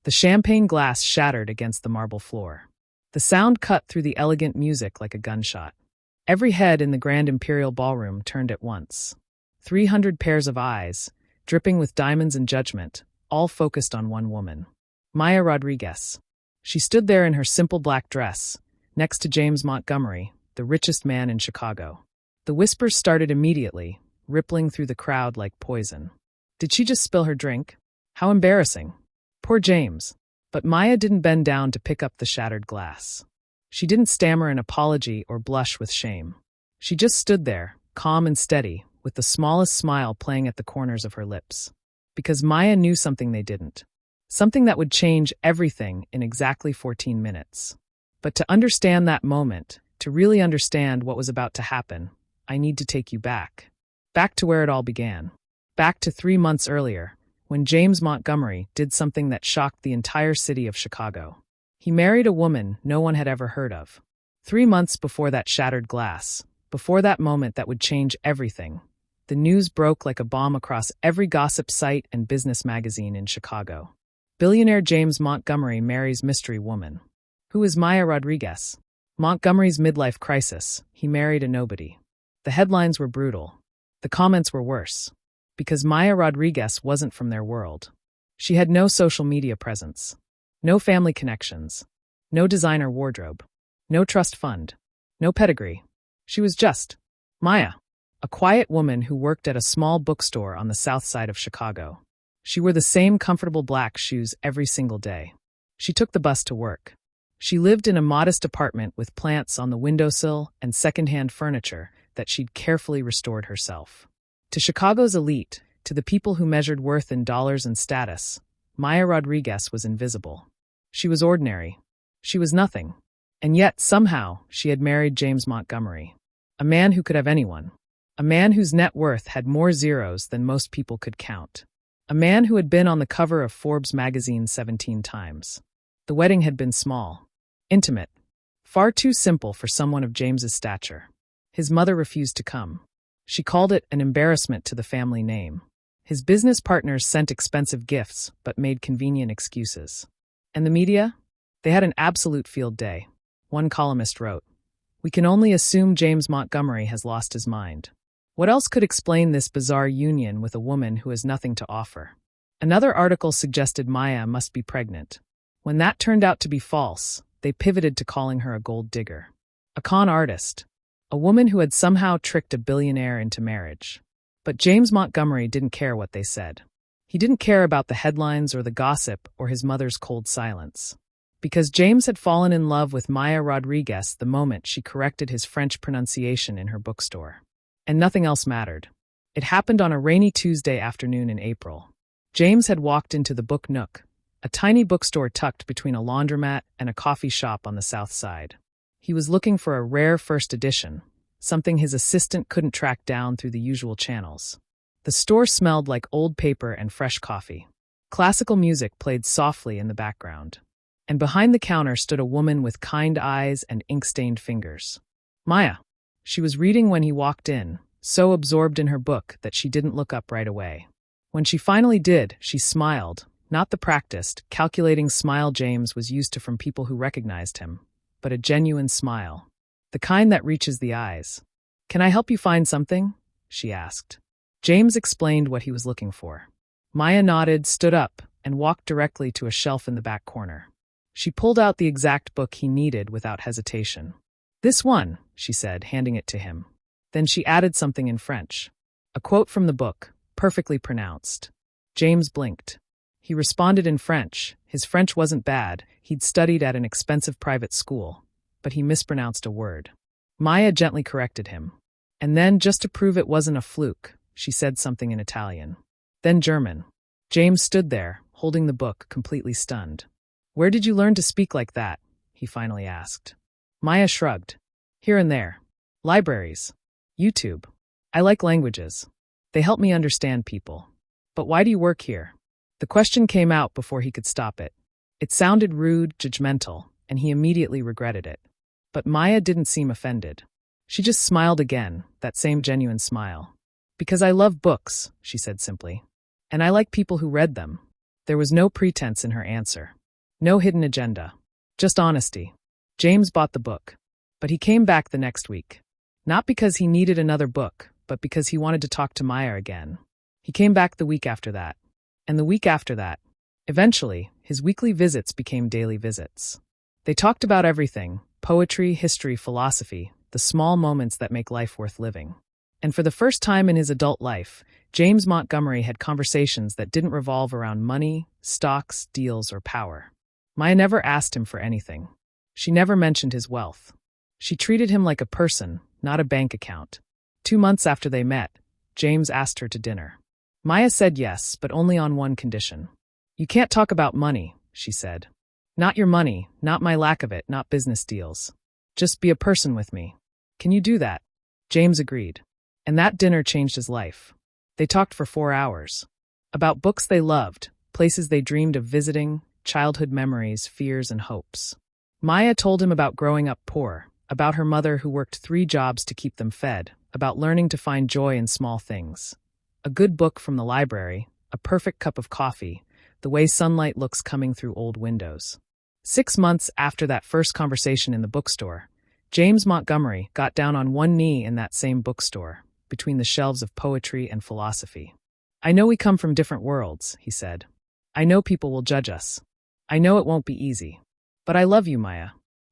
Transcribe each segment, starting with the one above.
The champagne glass shattered against the marble floor. The sound cut through the elegant music like a gunshot. Every head in the grand imperial ballroom turned at once. 300 pairs of eyes, dripping with diamonds and judgment, all focused on one woman. Maya Rodriguez. She stood there in her simple black dress, next to James Montgomery, the richest man in Chicago. The whispers started immediately, rippling through the crowd like poison. Did she just spill her drink? How embarrassing. Poor James. But Maya didn't bend down to pick up the shattered glass. She didn't stammer an apology or blush with shame. She just stood there, calm and steady, with the smallest smile playing at the corners of her lips. Because Maya knew something they didn't. Something that would change everything in exactly 14 minutes. But to understand that moment, to really understand what was about to happen, I need to take you back. Back to where it all began. Back to 3 months earlier, when James Montgomery did something that shocked the entire city of Chicago. He married a woman no one had ever heard of. 3 months before that shattered glass, before that moment that would change everything, the news broke like a bomb across every gossip site and business magazine in Chicago. Billionaire James Montgomery marries mystery woman. Who is Maya Rodriguez? Montgomery's midlife crisis. He married a nobody. The headlines were brutal. The comments were worse. Because Maya Rodriguez wasn't from their world. She had no social media presence. No family connections. No designer wardrobe. No trust fund. No pedigree. She was just Maya, a quiet woman who worked at a small bookstore on the south side of Chicago. She wore the same comfortable black shoes every single day. She took the bus to work. She lived in a modest apartment with plants on the windowsill and secondhand furniture that she'd carefully restored herself. To Chicago's elite, to the people who measured worth in dollars and status, Maya Rodriguez was invisible. She was ordinary. She was nothing. And yet, somehow, she had married James Montgomery. A man who could have anyone. A man whose net worth had more zeros than most people could count. A man who had been on the cover of Forbes magazine 17 times. The wedding had been small. Intimate. Far too simple for someone of James's stature. His mother refused to come. She called it an embarrassment to the family name. His business partners sent expensive gifts but made convenient excuses. And the media? They had an absolute field day. One columnist wrote, "We can only assume James Montgomery has lost his mind." What else could explain this bizarre union with a woman who has nothing to offer? Another article suggested Maya must be pregnant. When that turned out to be false, they pivoted to calling her a gold digger. A con artist. A woman who had somehow tricked a billionaire into marriage. But James Montgomery didn't care what they said. He didn't care about the headlines or the gossip or his mother's cold silence. Because James had fallen in love with Maya Rodriguez the moment she corrected his French pronunciation in her bookstore. And nothing else mattered. It happened on a rainy Tuesday afternoon in April. James had walked into the Book Nook, a tiny bookstore tucked between a laundromat and a coffee shop on the south side. He was looking for a rare first edition, something his assistant couldn't track down through the usual channels. The store smelled like old paper and fresh coffee. Classical music played softly in the background. And behind the counter stood a woman with kind eyes and ink-stained fingers. Maya. She was reading when he walked in, so absorbed in her book that she didn't look up right away. When she finally did, she smiled, not the practiced, calculating smile James was used to from people who recognized him, but a genuine smile. The kind that reaches the eyes. "Can I help you find something?" she asked. James explained what he was looking for. Maya nodded, stood up, and walked directly to a shelf in the back corner. She pulled out the exact book he needed without hesitation. "This one," she said, handing it to him. Then she added something in French. A quote from the book, perfectly pronounced. James blinked. He responded in French. His French wasn't bad. He'd studied at an expensive private school. But he mispronounced a word. Maya gently corrected him. And then, just to prove it wasn't a fluke, she said something in Italian. Then German. James stood there, holding the book, completely stunned. "Where did you learn to speak like that?" he finally asked. Maya shrugged. "Here and there. Libraries. YouTube. I like languages. They help me understand people. But why do you work here?" The question came out before he could stop it. It sounded rude, judgmental, and he immediately regretted it. But Maya didn't seem offended. She just smiled again, that same genuine smile. "Because I love books," she said simply. "And I like people who read them. There was no pretense in her answer. No hidden agenda. Just honesty. James bought the book. But he came back the next week. Not because he needed another book, but because he wanted to talk to Maya again. He came back the week after that. And the week after that. Eventually, his weekly visits became daily visits. They talked about everything: poetry, history, philosophy, the small moments that make life worth living. And for the first time in his adult life, James Montgomery had conversations that didn't revolve around money, stocks, deals, or power. Maya never asked him for anything. She never mentioned his wealth. She treated him like a person, not a bank account. 2 months after they met, James asked her to dinner. Maya said yes, but only on one condition. "You can't talk about money," she said. "Not your money, not my lack of it, not business deals. Just be a person with me. Can you do that?" James agreed. And that dinner changed his life. They talked for 4 hours. About books they loved, places they dreamed of visiting, childhood memories, fears, and hopes. Maya told him about growing up poor, about her mother who worked 3 jobs to keep them fed, about learning to find joy in small things. A good book from the library, a perfect cup of coffee, the way sunlight looks coming through old windows. 6 months after that first conversation in the bookstore, James Montgomery got down on one knee in that same bookstore, between the shelves of poetry and philosophy. "I know we come from different worlds," he said. "I know people will judge us. I know it won't be easy. But I love you, Maya.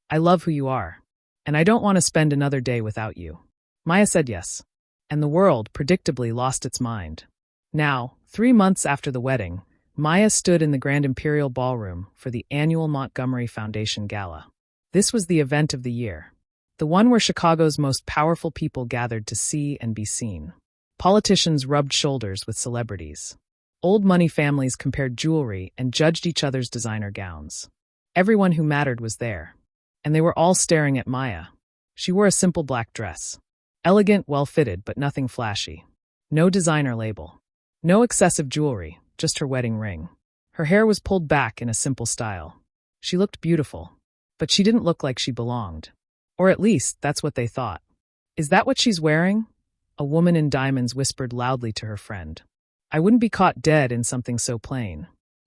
I love who you are. And I don't want to spend another day without you." Maya said yes. And the world, predictably, lost its mind. Now, 3 months after the wedding, Maya stood in the Grand Imperial Ballroom for the annual Montgomery Foundation Gala. This was the event of the year. The one where Chicago's most powerful people gathered to see and be seen. Politicians rubbed shoulders with celebrities. Old money families compared jewelry and judged each other's designer gowns. Everyone who mattered was there. And they were all staring at Maya. She wore a simple black dress. Elegant, well-fitted, but nothing flashy. No designer label. No excessive jewelry, just her wedding ring. Her hair was pulled back in a simple style. She looked beautiful. But she didn't look like she belonged. Or at least, that's what they thought. "Is that what she's wearing?" A woman in diamonds whispered loudly to her friend. "I wouldn't be caught dead in something so plain."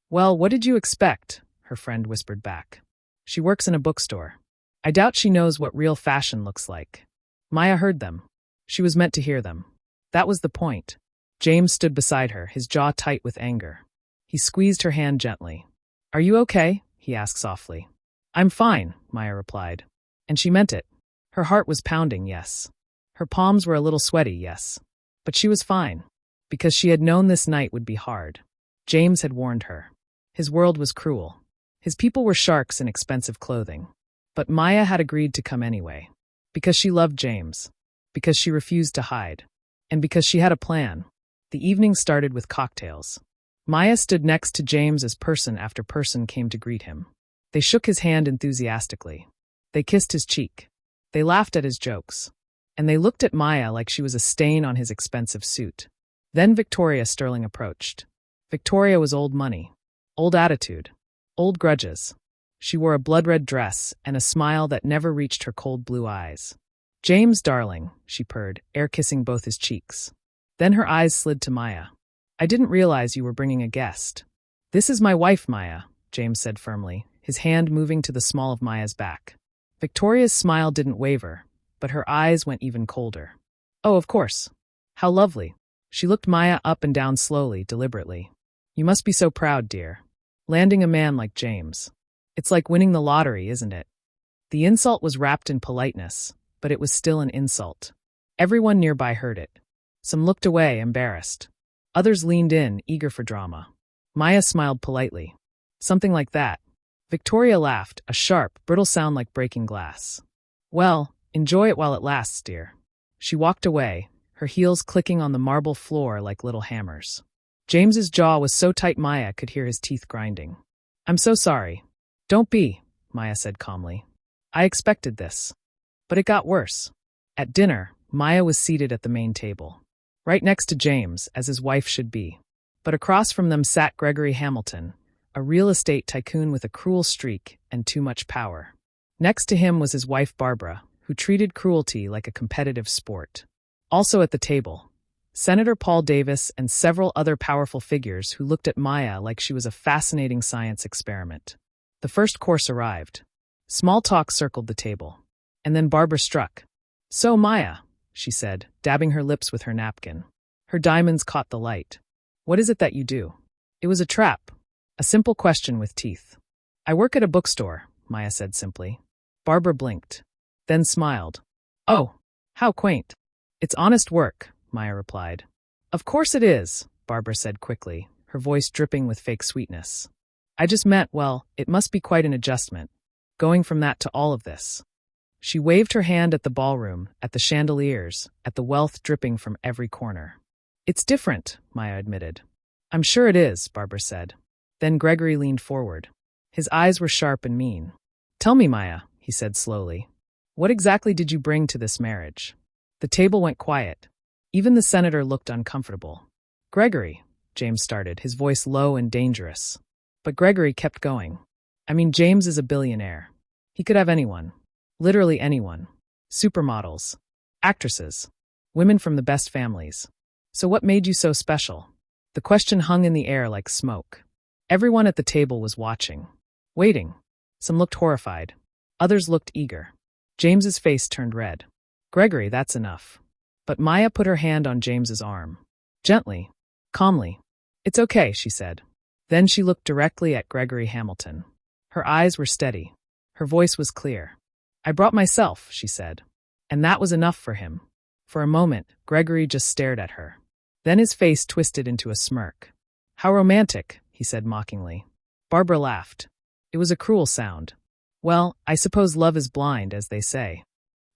"Well, what did you expect?" her friend whispered back. "She works in a bookstore. I doubt she knows what real fashion looks like." Maya heard them. She was meant to hear them. That was the point. James stood beside her, his jaw tight with anger. He squeezed her hand gently. "Are you okay?" he asked softly. "I'm fine," Maya replied. And she meant it. Her heart was pounding, yes. Her palms were a little sweaty, yes. But she was fine. Because she had known this night would be hard. James had warned her. His world was cruel. His people were sharks in expensive clothing. But Maya had agreed to come anyway. Because she loved James. Because she refused to hide. And because she had a plan. The evening started with cocktails. Maya stood next to James as person after person came to greet him. They shook his hand enthusiastically. They kissed his cheek. They laughed at his jokes. And they looked at Maya like she was a stain on his expensive suit. Then Victoria Sterling approached. Victoria was old money. Old attitude. Old grudges. She wore a blood-red dress and a smile that never reached her cold blue eyes. "James, darling," she purred, air-kissing both his cheeks. Then her eyes slid to Maya. "I didn't realize you were bringing a guest." "This is my wife, Maya," James said firmly, his hand moving to the small of Maya's back. Victoria's smile didn't waver, but her eyes went even colder. "Oh, of course. How lovely." She looked Maya up and down slowly, deliberately. "You must be so proud, dear. Landing a man like James. It's like winning the lottery, isn't it?" The insult was wrapped in politeness, but it was still an insult. Everyone nearby heard it. Some looked away, embarrassed. Others leaned in, eager for drama. Maya smiled politely. "Something like that." Victoria laughed, a sharp, brittle sound like breaking glass. "Well, enjoy it while it lasts, dear." She walked away, her heels clicking on the marble floor like little hammers. James's jaw was so tight Maya could hear his teeth grinding. "I'm so sorry." "Don't be," Maya said calmly. "I expected this." But it got worse. At dinner, Maya was seated at the main table. Right next to James, as his wife should be. But across from them sat Gregory Hamilton, a real estate tycoon with a cruel streak and too much power. Next to him was his wife Barbara, who treated cruelty like a competitive sport. Also at the table Senator Paul Davis and several other powerful figures who looked at Maya like she was a fascinating science experiment. The first course arrived. Small talk circled the table. And then Barbara struck. "So, Maya," she said, dabbing her lips with her napkin. Her diamonds caught the light. "What is it that you do?" It was a trap. A simple question with teeth. "I work at a bookstore," Maya said simply. Barbara blinked. Then smiled. "Oh, how quaint." "It's honest work," Maya replied. "Of course it is," Barbara said quickly, her voice dripping with fake sweetness. "I just meant, well, it must be quite an adjustment, going from that to all of this." She waved her hand at the ballroom, at the chandeliers, at the wealth dripping from every corner. "It's different," Maya admitted. "I'm sure it is," Barbara said. Then Gregory leaned forward. His eyes were sharp and mean. "Tell me, Maya," he said slowly. "What exactly did you bring to this marriage?" The table went quiet. Even the senator looked uncomfortable. "Gregory," James started, his voice low and dangerous. But Gregory kept going. "I mean, James is a billionaire. He could have anyone. Literally anyone. Supermodels. Actresses. Women from the best families. So what made you so special?" The question hung in the air like smoke. Everyone at the table was watching. Waiting. Some looked horrified. Others looked eager. James's face turned red. "Gregory, that's enough." But Maya put her hand on James's arm. Gently. Calmly. "It's okay," she said. Then she looked directly at Gregory Hamilton. Her eyes were steady. Her voice was clear. "I brought myself," she said. And that was enough for him. For a moment, Gregory just stared at her. Then his face twisted into a smirk. "How romantic," he said mockingly. Barbara laughed. It was a cruel sound. "Well, I suppose love is blind, as they say."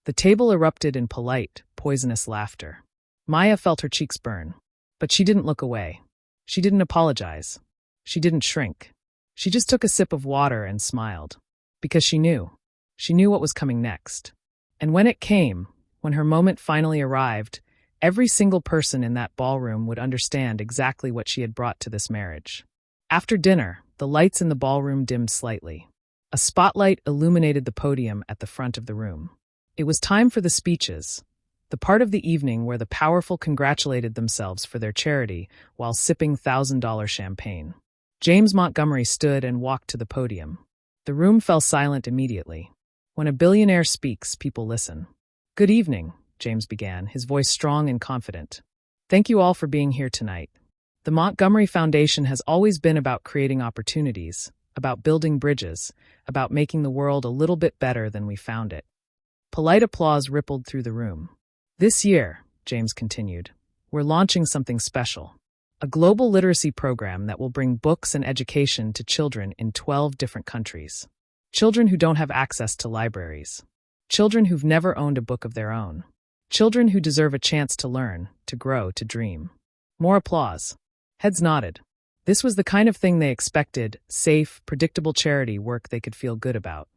The table erupted in polite, poisonous laughter. Maya felt her cheeks burn. But she didn't look away. She didn't apologize. She didn't shrink. She just took a sip of water and smiled. Because she knew. She knew what was coming next. And when it came, when her moment finally arrived, every single person in that ballroom would understand exactly what she had brought to this marriage. After dinner, the lights in the ballroom dimmed slightly. A spotlight illuminated the podium at the front of the room. It was time for the speeches, the part of the evening where the powerful congratulated themselves for their charity while sipping $1,000 champagne. James Montgomery stood and walked to the podium. The room fell silent immediately. When a billionaire speaks, people listen. "Good evening," James began, his voice strong and confident. "Thank you all for being here tonight. The Montgomery Foundation has always been about creating opportunities, about building bridges, about making the world a little bit better than we found it." Polite applause rippled through the room. "This year," James continued, "we're launching something special. A global literacy program that will bring books and education to children in 12 different countries. Children who don't have access to libraries. Children who've never owned a book of their own. Children who deserve a chance to learn, to grow, to dream." More applause. Heads nodded. This was the kind of thing they expected, safe, predictable charity work they could feel good about.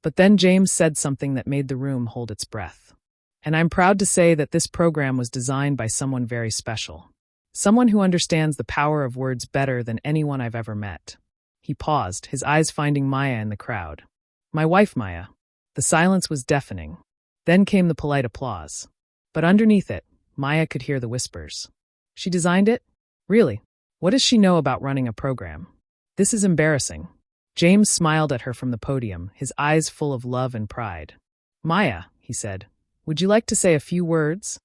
But then James said something that made the room hold its breath. "And I'm proud to say that this program was designed by someone very special. Someone who understands the power of words better than anyone I've ever met." He paused, his eyes finding Maya in the crowd. "My wife, Maya." The silence was deafening. Then came the polite applause. But underneath it, Maya could hear the whispers. "She designed it? Really? What does she know about running a program? This is embarrassing." James smiled at her from the podium, his eyes full of love and pride. "Maya," he said, "would you like to say a few words?"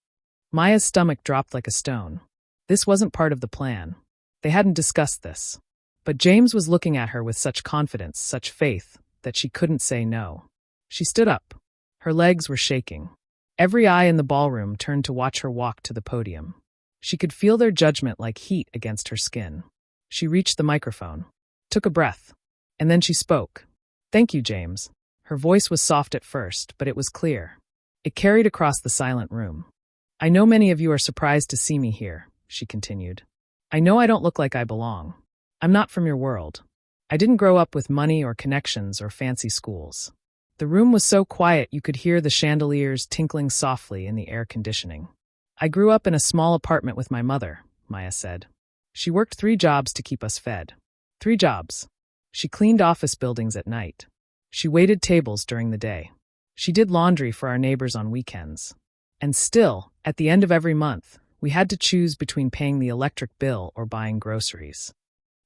Maya's stomach dropped like a stone. This wasn't part of the plan. They hadn't discussed this. But James was looking at her with such confidence, such faith, that she couldn't say no. She stood up. Her legs were shaking. Every eye in the ballroom turned to watch her walk to the podium. She could feel their judgment like heat against her skin. She reached the microphone, took a breath, and then she spoke. "Thank you, James." Her voice was soft at first, but it was clear. It carried across the silent room. "I know many of you are surprised to see me here," she continued. "I know I don't look like I belong. I'm not from your world. I didn't grow up with money or connections or fancy schools." The room was so quiet you could hear the chandeliers tinkling softly in the air conditioning. "I grew up in a small apartment with my mother," Maya said. "She worked 3 jobs to keep us fed. 3 jobs. She cleaned office buildings at night. She waited tables during the day. She did laundry for our neighbors on weekends. And still, at the end of every month, We had to choose between paying the electric bill or buying groceries.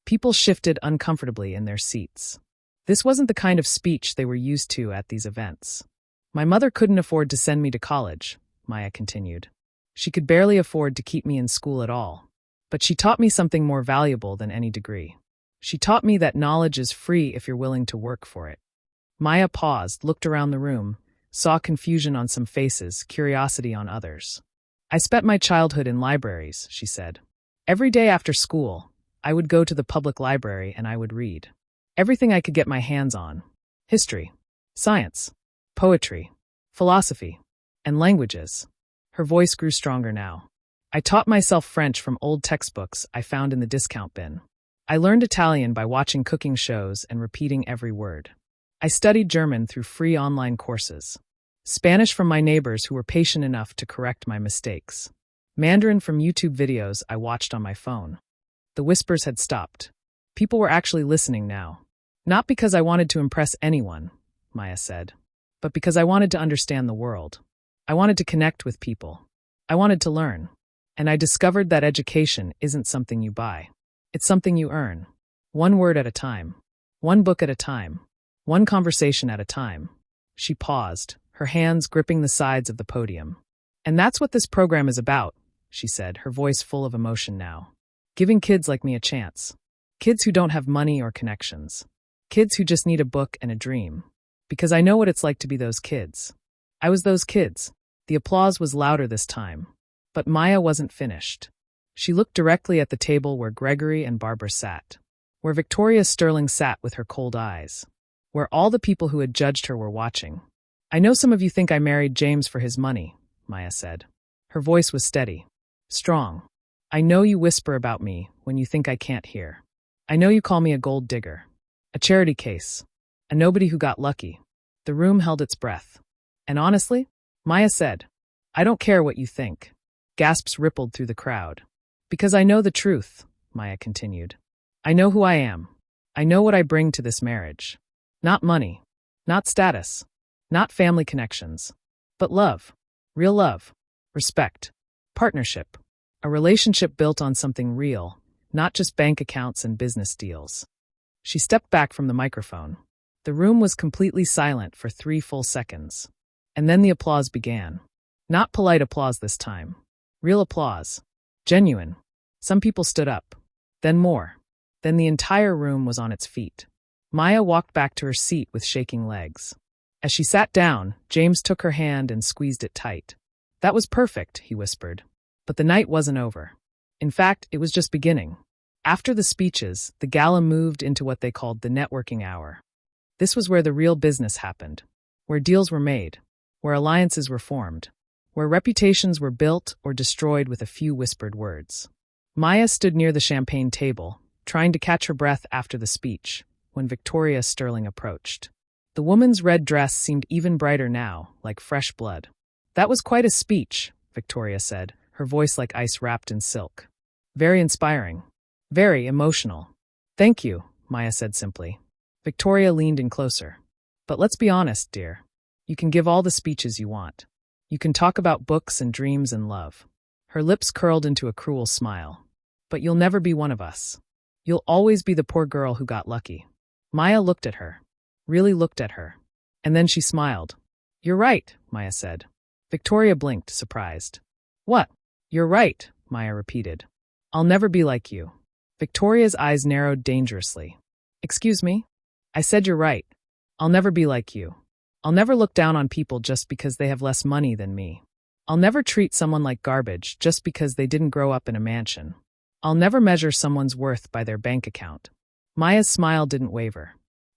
People shifted uncomfortably in their seats. This wasn't the kind of speech they were used to at these events. My mother couldn't afford to send me to college, Maya continued. She could barely afford to keep me in school at all. But she taught me something more valuable than any degree. She taught me that knowledge is free if you're willing to work for it. Maya paused, looked around the room, saw confusion on some faces, curiosity on others. I spent my childhood in libraries, she said. Every day after school, I would go to the public library and I would read. Everything I could get my hands on. History, science, poetry, philosophy, and languages. Her voice grew stronger now. I taught myself French from old textbooks I found in the discount bin. I learned Italian by watching cooking shows and repeating every word. I studied German through free online courses. Spanish from my neighbors who were patient enough to correct my mistakes. Mandarin from YouTube videos I watched on my phone. The whispers had stopped. People were actually listening now. Not because I wanted to impress anyone, Maya said, but because I wanted to understand the world. I wanted to connect with people. I wanted to learn. And I discovered that education isn't something you buy. It's something you earn. One word at a time. One book at a time. One conversation at a time. She paused, her hands gripping the sides of the podium. And that's what this program is about, she said, her voice full of emotion now. Giving kids like me a chance. Kids who don't have money or connections. Kids who just need a book and a dream. Because I know what it's like to be those kids. I was those kids. The applause was louder this time. But Maya wasn't finished. She looked directly at the table where Gregory and Barbara sat. Where Victoria Sterling sat with her cold eyes. Where all the people who had judged her were watching. I know some of you think I married James for his money, Maya said. Her voice was steady. Strong. I know you whisper about me when you think I can't hear. I know you call me a gold digger. A charity case. A nobody who got lucky. The room held its breath. And honestly, Maya said, I don't care what you think. Gasps rippled through the crowd. Because I know the truth, Maya continued. I know who I am. I know what I bring to this marriage. Not money. Not status. Not family connections. But love. Real love. Respect. Partnership. A relationship built on something real, not just bank accounts and business deals. She stepped back from the microphone. The room was completely silent for 3 full seconds. And then the applause began. Not polite applause this time. Real applause. Genuine. Some people stood up. Then more. Then the entire room was on its feet. Maya walked back to her seat with shaking legs. As she sat down, James took her hand and squeezed it tight. That was perfect, he whispered. But the night wasn't over. In fact, it was just beginning. After the speeches, the gala moved into what they called the networking hour. This was where the real business happened. Where deals were made. Where alliances were formed. Where reputations were built or destroyed with a few whispered words. Maya stood near the champagne table, trying to catch her breath after the speech, when Victoria Sterling approached. The woman's red dress seemed even brighter now, like fresh blood. That was quite a speech, Victoria said, her voice like ice wrapped in silk. Very inspiring. Very emotional. Thank you, Maya said simply. Victoria leaned in closer. But let's be honest, dear. You can give all the speeches you want. You can talk about books and dreams and love. Her lips curled into a cruel smile. But you'll never be one of us. You'll always be the poor girl who got lucky. Maya looked at her. Really looked at her. And then she smiled. You're right, Maya said. Victoria blinked, surprised. What? You're right, Maya repeated. I'll never be like you. Victoria's eyes narrowed dangerously. Excuse me? I said you're right. I'll never be like you. I'll never look down on people just because they have less money than me. I'll never treat someone like garbage just because they didn't grow up in a mansion. I'll never measure someone's worth by their bank account. Maya's smile didn't waver.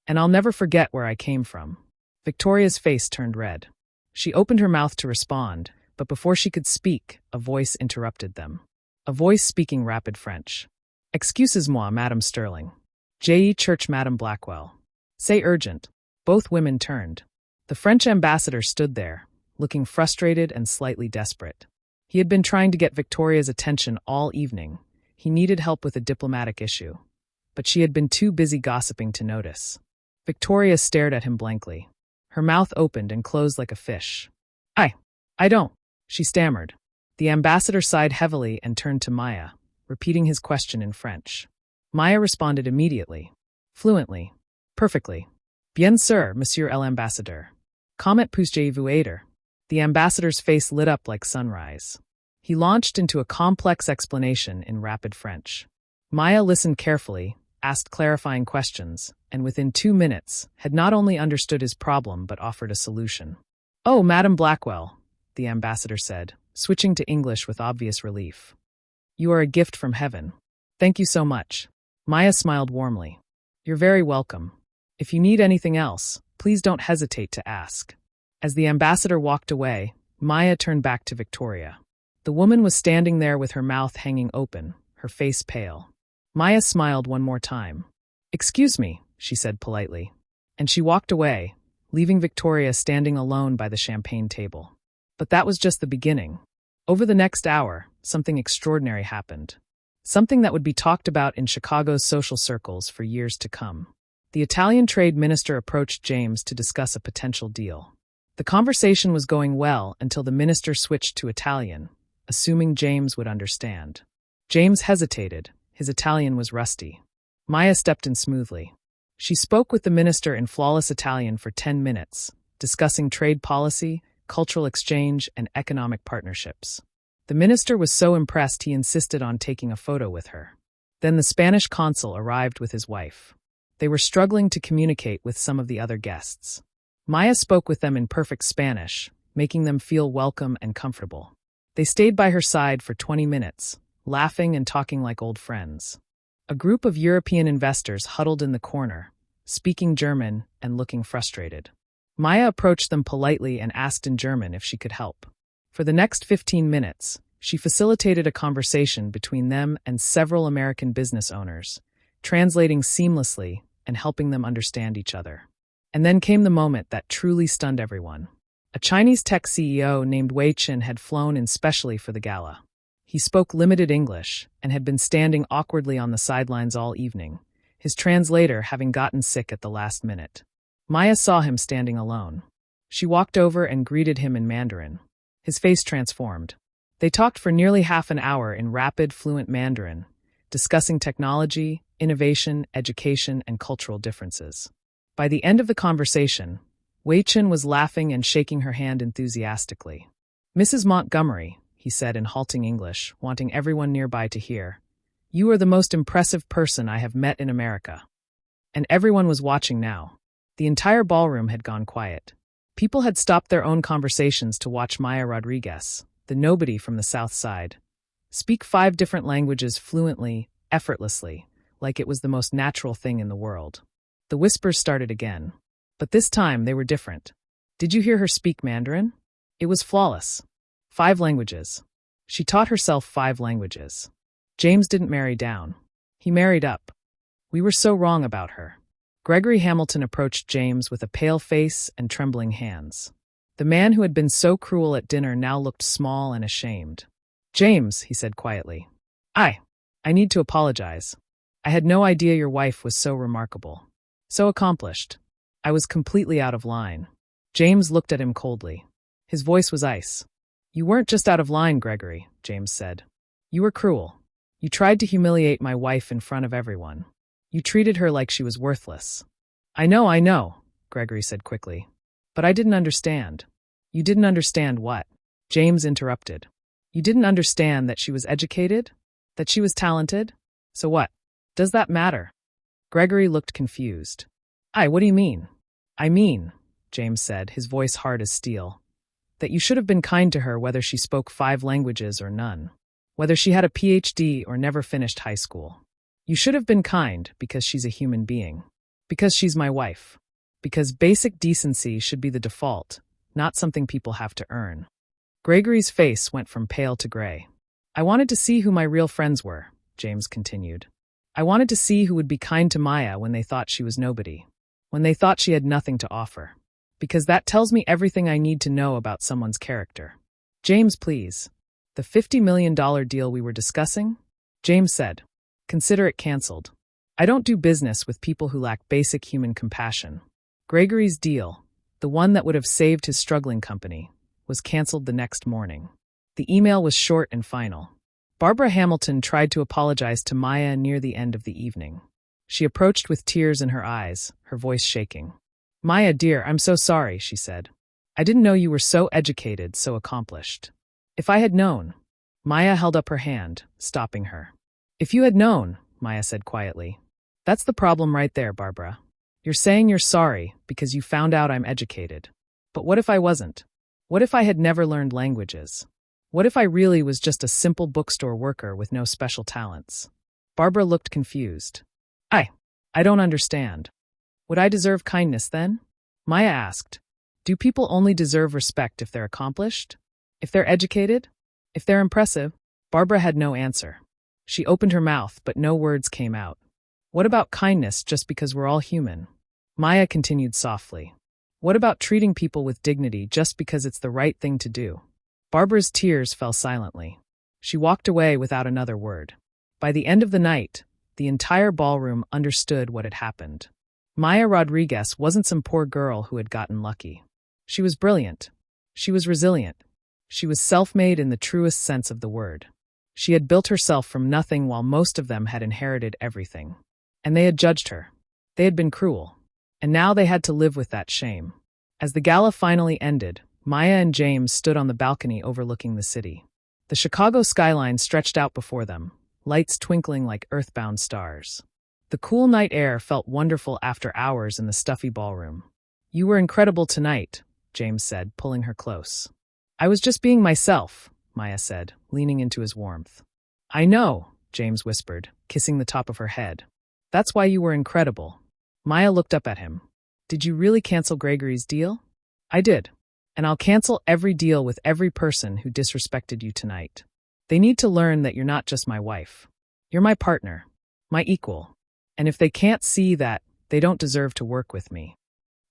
And I'll never forget where I came from. Victoria's face turned red. She opened her mouth to respond, but before she could speak, a voice interrupted them. A voice speaking rapid French. Excusez-moi, Madame Sterling. J.E. Church, Madame Blackwell. Say urgent. Both women turned. The French ambassador stood there, looking frustrated and slightly desperate. He had been trying to get Victoria's attention all evening. He needed help with a diplomatic issue. But she had been too busy gossiping to notice. Victoria stared at him blankly. Her mouth opened and closed like a fish. I don't, she stammered. The ambassador sighed heavily and turned to Maya, repeating his question in French. Maya responded immediately, fluently, perfectly. Bien sûr, monsieur l'ambassadeur. Comment puis-je vous aider? The ambassador's face lit up like sunrise. He launched into a complex explanation in rapid French. Maya listened carefully, asked clarifying questions, and within 2 minutes had not only understood his problem but offered a solution. "Oh, Madam Blackwell," the ambassador said, switching to English with obvious relief. "You are a gift from heaven. Thank you so much." Maya smiled warmly. "You're very welcome. If you need anything else, please don't hesitate to ask." As the ambassador walked away, Maya turned back to Victoria. The woman was standing there with her mouth hanging open, her face pale. Maya smiled one more time. "Excuse me," she said politely. And she walked away, leaving Victoria standing alone by the champagne table. But that was just the beginning. Over the next hour, something extraordinary happened. Something that would be talked about in Chicago's social circles for years to come. The Italian trade minister approached James to discuss a potential deal. The conversation was going well until the minister switched to Italian, assuming James would understand. James hesitated. His Italian was rusty. Maya stepped in smoothly. She spoke with the minister in flawless Italian for 10 minutes, discussing trade policy, cultural exchange, and economic partnerships. The minister was so impressed he insisted on taking a photo with her. Then the Spanish consul arrived with his wife. They were struggling to communicate with some of the other guests. Maya spoke with them in perfect Spanish, making them feel welcome and comfortable. They stayed by her side for 20 minutes, laughing and talking like old friends. A group of European investors huddled in the corner, speaking German and looking frustrated. Maya approached them politely and asked in German if she could help. For the next 15 minutes, she facilitated a conversation between them and several American business owners, translating seamlessly and helping them understand each other. And then came the moment that truly stunned everyone. A Chinese tech CEO named Wei Qin had flown in specially for the gala. He spoke limited English and had been standing awkwardly on the sidelines all evening, his translator having gotten sick at the last minute. Maya saw him standing alone. She walked over and greeted him in Mandarin. His face transformed. They talked for nearly half an hour in rapid, fluent Mandarin, discussing technology, innovation, education, and cultural differences. By the end of the conversation, Wei Qin was laughing and shaking her hand enthusiastically. "Mrs. Montgomery," he said in halting English, wanting everyone nearby to hear, "you are the most impressive person I have met in America." And everyone was watching now. The entire ballroom had gone quiet. People had stopped their own conversations to watch Maya Rodriguez, the nobody from the South Side, speak 5 different languages fluently, effortlessly, like it was the most natural thing in the world. The whispers started again. But this time they were different. Did you hear her speak Mandarin? It was flawless. 5 languages. She taught herself 5 languages. James didn't marry down. He married up. We were so wrong about her. Gregory Hamilton approached James with a pale face and trembling hands. The man who had been so cruel at dinner now looked small and ashamed. "James," he said quietly, I need to apologize. I had no idea your wife was so remarkable. So accomplished. I was completely out of line." James looked at him coldly. His voice was ice. "You weren't just out of line, Gregory," James said. "You were cruel. You tried to humiliate my wife in front of everyone. You treated her like she was worthless." I know, Gregory said quickly. "But I didn't understand." "You didn't understand what?" James interrupted. "You didn't understand that she was educated? That she was talented? So what? Does that matter?" Gregory looked confused. What do you mean?" "I mean," James said, his voice hard as steel, "that you should have been kind to her whether she spoke 5 languages or none. Whether she had a PhD or never finished high school. You should have been kind because she's a human being. Because she's my wife. Because basic decency should be the default, not something people have to earn." Gregory's face went from pale to gray. "I wanted to see who my real friends were," James continued. "I wanted to see who would be kind to Maya when they thought she was nobody. When they thought she had nothing to offer. Because that tells me everything I need to know about someone's character." "James, please. The $50 million deal we were discussing?" James said. "Consider it cancelled. I don't do business with people who lack basic human compassion." Gregory's deal, the one that would have saved his struggling company, was cancelled the next morning. The email was short and final. Barbara Hamilton tried to apologize to Maya near the end of the evening. She approached with tears in her eyes, her voice shaking. "Maya, dear, I'm so sorry," she said. "I didn't know you were so educated, so accomplished. If I had known—" Maya held up her hand, stopping her. "If you had known," Maya said quietly. "That's the problem right there, Barbara. You're saying you're sorry because you found out I'm educated. But what if I wasn't? What if I had never learned languages? What if I really was just a simple bookstore worker with no special talents?" Barbara looked confused. I don't understand. Would I deserve kindness then?" Maya asked. "Do people only deserve respect if they're accomplished? If they're educated? If they're impressive?" Barbara had no answer. She opened her mouth, but no words came out. "What about kindness just because we're all human?" Maya continued softly. "What about treating people with dignity just because it's the right thing to do?" Barbara's tears fell silently. She walked away without another word. By the end of the night, the entire ballroom understood what had happened. Maya Rodriguez wasn't some poor girl who had gotten lucky. She was brilliant. She was resilient. She was self-made in the truest sense of the word. She had built herself from nothing while most of them had inherited everything. And they had judged her. They had been cruel. And now they had to live with that shame. As the gala finally ended, Maya and James stood on the balcony overlooking the city. The Chicago skyline stretched out before them, lights twinkling like earthbound stars. The cool night air felt wonderful after hours in the stuffy ballroom. "You were incredible tonight," James said, pulling her close. "I was just being myself," Maya said, leaning into his warmth. "I know," James whispered, kissing the top of her head. "That's why you were incredible." Maya looked up at him. "Did you really cancel Gregory's deal?" "I did. And I'll cancel every deal with every person who disrespected you tonight. They need to learn that you're not just my wife. You're my partner, my equal. And if they can't see that, they don't deserve to work with me."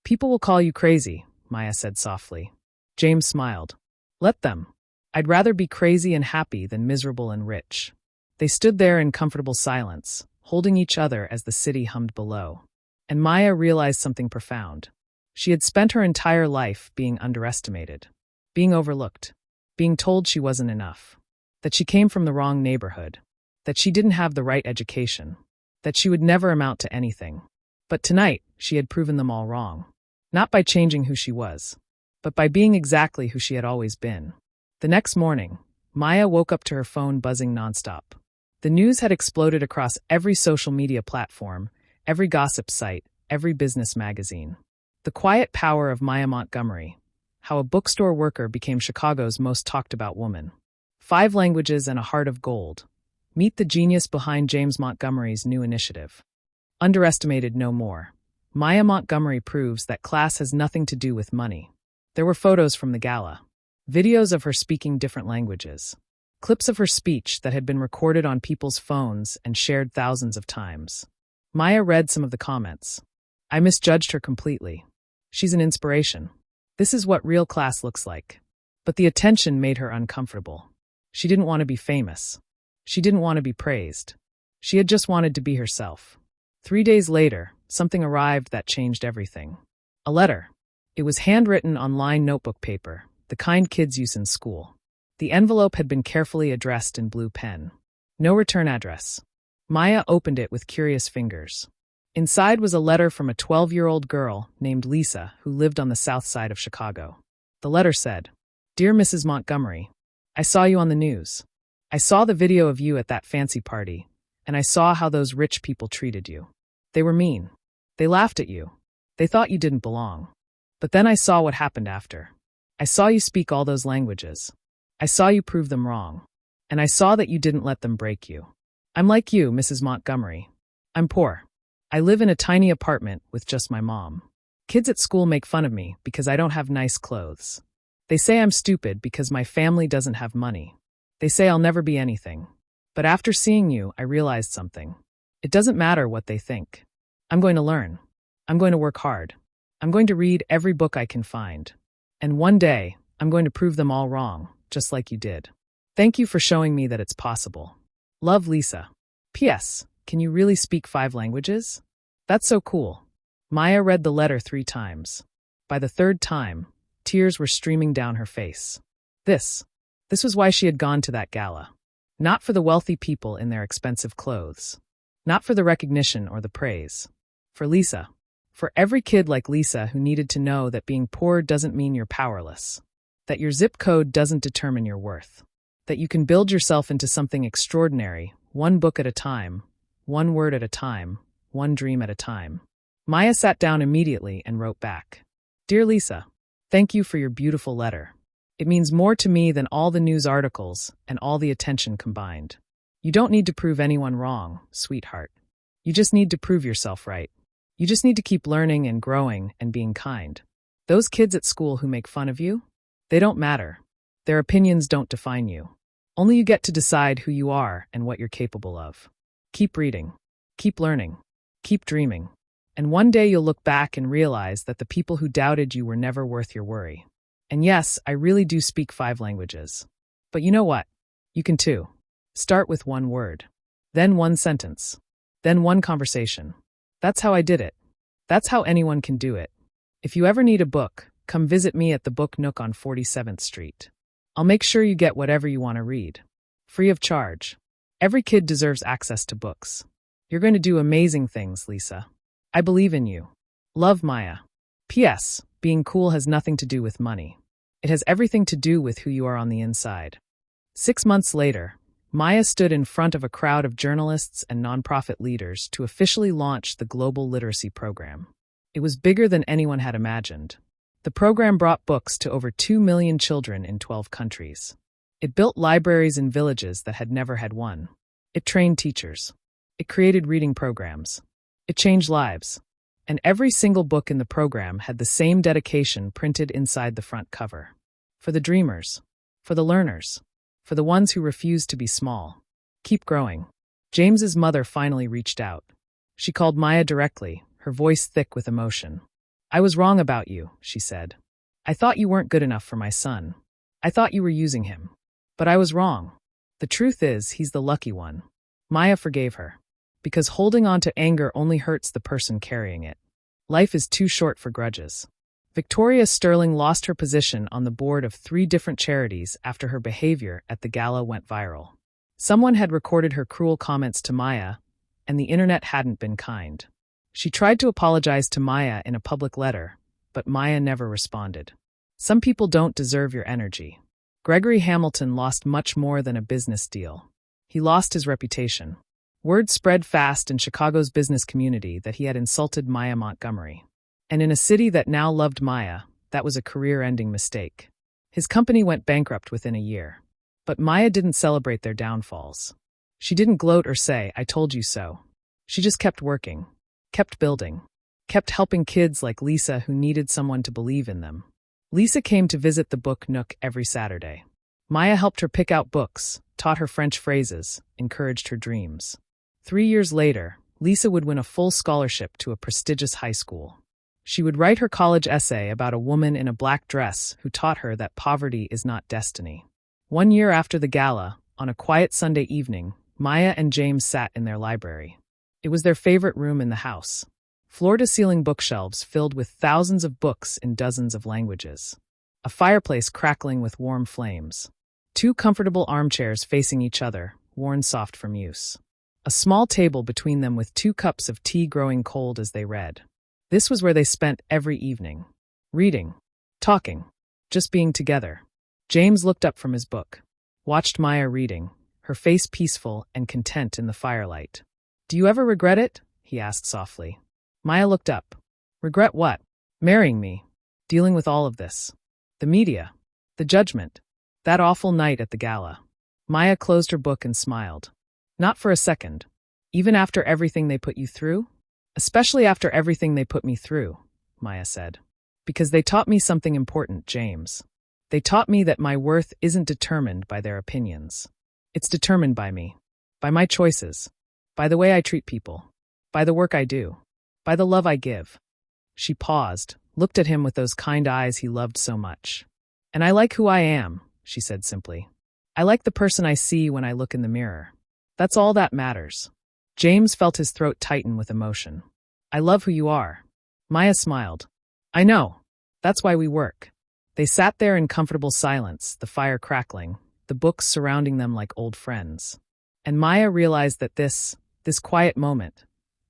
"People will call you crazy," Maya said softly. James smiled. "Let them. I'd rather be crazy and happy than miserable and rich." They stood there in comfortable silence, holding each other as the city hummed below. And Maya realized something profound. She had spent her entire life being underestimated, being overlooked, being told she wasn't enough, that she came from the wrong neighborhood, that she didn't have the right education, that she would never amount to anything. But tonight, she had proven them all wrong. Not by changing who she was, but by being exactly who she had always been. The next morning, Maya woke up to her phone buzzing nonstop. The news had exploded across every social media platform, every gossip site, every business magazine. The quiet power of Maya Montgomery, how a bookstore worker became Chicago's most talked about woman. 5 languages and a heart of gold. Meet the genius behind James Montgomery's new initiative. Underestimated no more. Maya Montgomery proves that class has nothing to do with money. There were photos from the gala, videos of her speaking different languages, clips of her speech that had been recorded on people's phones and shared thousands of times. Maya read some of the comments. "I misjudged her completely. She's an inspiration. This is what real class looks like." But the attention made her uncomfortable. She didn't want to be famous. She didn't want to be praised. She had just wanted to be herself. 3 days later, something arrived that changed everything. A letter. It was handwritten on lined notebook paper, the kind kids use in school. The envelope had been carefully addressed in blue pen. No return address. Maya opened it with curious fingers. Inside was a letter from a 12-year-old girl named Lisa who lived on the south side of Chicago. The letter said, "Dear Mrs. Montgomery, I saw you on the news. I saw the video of you at that fancy party, and I saw how those rich people treated you. They were mean. They laughed at you. They thought you didn't belong. But then I saw what happened after. I saw you speak all those languages. I saw you prove them wrong. And I saw that you didn't let them break you. I'm like you, Mrs. Montgomery. I'm poor. I live in a tiny apartment with just my mom. Kids at school make fun of me because I don't have nice clothes. They say I'm stupid because my family doesn't have money. They say I'll never be anything. But after seeing you, I realized something. It doesn't matter what they think. I'm going to learn. I'm going to work hard. I'm going to read every book I can find. And one day, I'm going to prove them all wrong, just like you did. Thank you for showing me that it's possible. Love, Lisa. P.S. Can you really speak 5 languages? That's so cool." Maya read the letter 3 times. By the 3rd time, tears were streaming down her face. This This was why she had gone to that gala. Not for the wealthy people in their expensive clothes. Not for the recognition or the praise. For Lisa. For every kid like Lisa who needed to know that being poor doesn't mean you're powerless. That your zip code doesn't determine your worth. That you can build yourself into something extraordinary, one book at a time, one word at a time, one dream at a time. Maya sat down immediately and wrote back. Dear Lisa, thank you for your beautiful letter. It means more to me than all the news articles and all the attention combined. You don't need to prove anyone wrong, sweetheart. You just need to prove yourself right. You just need to keep learning and growing and being kind. Those kids at school who make fun of you, they don't matter. Their opinions don't define you. Only you get to decide who you are and what you're capable of. Keep reading. Keep learning. Keep dreaming. And one day you'll look back and realize that the people who doubted you were never worth your worry. And yes, I really do speak 5 languages. But you know what? You can too. Start with one word. Then one sentence. Then one conversation. That's how I did it. That's how anyone can do it. If you ever need a book, come visit me at the Book Nook on 47th Street. I'll make sure you get whatever you want to read. Free of charge. Every kid deserves access to books. You're going to do amazing things, Lisa. I believe in you. Love, Maya. P.S. Being cool has nothing to do with money. It has everything to do with who you are on the inside. 6 months later, Maya stood in front of a crowd of journalists and nonprofit leaders to officially launch the Global Literacy Program. It was bigger than anyone had imagined. The program brought books to over 2 million children in 12 countries. It built libraries in villages that had never had one. It trained teachers. It created reading programs. It changed lives. And every single book in the program had the same dedication printed inside the front cover. For the dreamers. For the learners. For the ones who refused to be small. Keep growing. James's mother finally reached out. She called Maya directly, her voice thick with emotion. I was wrong about you, she said. I thought you weren't good enough for my son. I thought you were using him. But I was wrong. The truth is, he's the lucky one. Maya forgave her. Because holding on to anger only hurts the person carrying it. Life is too short for grudges. Victoria Sterling lost her position on the board of 3 different charities after her behavior at the gala went viral. Someone had recorded her cruel comments to Maya, and the internet hadn't been kind. She tried to apologize to Maya in a public letter, but Maya never responded. Some people don't deserve your energy. Gregory Hamilton lost much more than a business deal. He lost his reputation. Word spread fast in Chicago's business community that he had insulted Maya Montgomery. And in a city that now loved Maya, that was a career-ending mistake. His company went bankrupt within a year. But Maya didn't celebrate their downfalls. She didn't gloat or say, I told you so. She just kept working, kept building, kept helping kids like Lisa who needed someone to believe in them. Lisa came to visit the Book Nook every Saturday. Maya helped her pick out books, taught her French phrases, encouraged her dreams. 3 years later, Lisa would win a full scholarship to a prestigious high school. She would write her college essay about a woman in a black dress who taught her that poverty is not destiny. 1 year after the gala, on a quiet Sunday evening, Maya and James sat in their library. It was their favorite room in the house. Floor-to-ceiling bookshelves filled with thousands of books in dozens of languages. A fireplace crackling with warm flames. 2 comfortable armchairs facing each other, worn soft from use. A small table between them with 2 cups of tea growing cold as they read. This was where they spent every evening. Reading. Talking. Just being together. James looked up from his book. Watched Maya reading, her face peaceful and content in the firelight. Do you ever regret it? He asked softly. Maya looked up. Regret what? Marrying me. Dealing with all of this. The media. The judgment. That awful night at the gala. Maya closed her book and smiled. Not for a second. Even after everything they put you through? Especially after everything they put me through, Maya said. Because they taught me something important, James. They taught me that my worth isn't determined by their opinions. It's determined by me. By my choices. By the way I treat people. By the work I do. By the love I give. She paused, looked at him with those kind eyes he loved so much. And I like who I am, she said simply. I like the person I see when I look in the mirror. That's all that matters. James felt his throat tighten with emotion. I love who you are. Maya smiled. I know. That's why we work. They sat there in comfortable silence, the fire crackling, the books surrounding them like old friends. And Maya realized that this quiet moment,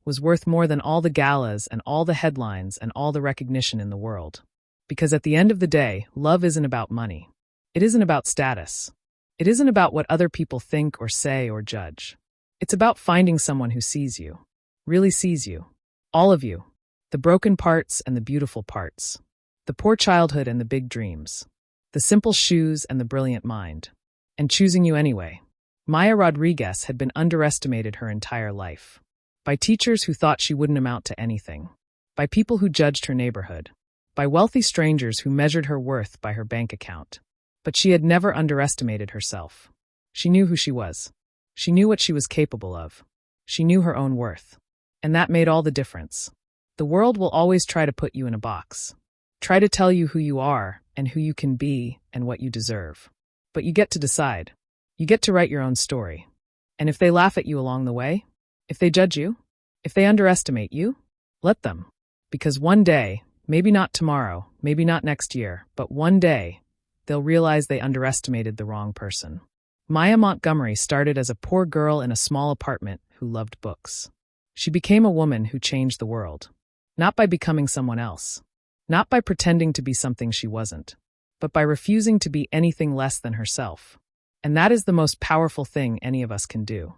was worth more than all the galas and all the headlines and all the recognition in the world. Because at the end of the day, love isn't about money. It isn't about status. It isn't about what other people think or say or judge. It's about finding someone who sees you, really sees you. All of you. The broken parts and the beautiful parts. The poor childhood and the big dreams. The simple shoes and the brilliant mind. And choosing you anyway. Maya Rodriguez had been underestimated her entire life. By teachers who thought she wouldn't amount to anything. By people who judged her neighborhood. By wealthy strangers who measured her worth by her bank account. But she had never underestimated herself. She knew who she was. She knew what she was capable of. She knew her own worth. And that made all the difference. The world will always try to put you in a box. Try to tell you who you are and who you can be and what you deserve. But you get to decide. You get to write your own story. And if they laugh at you along the way, if they judge you, if they underestimate you, let them. Because one day, maybe not tomorrow, maybe not next year, but one day, they'll realize they underestimated the wrong person. Maya Montgomery started as a poor girl in a small apartment who loved books. She became a woman who changed the world. Not by becoming someone else. Not by pretending to be something she wasn't. But by refusing to be anything less than herself. And that is the most powerful thing any of us can do.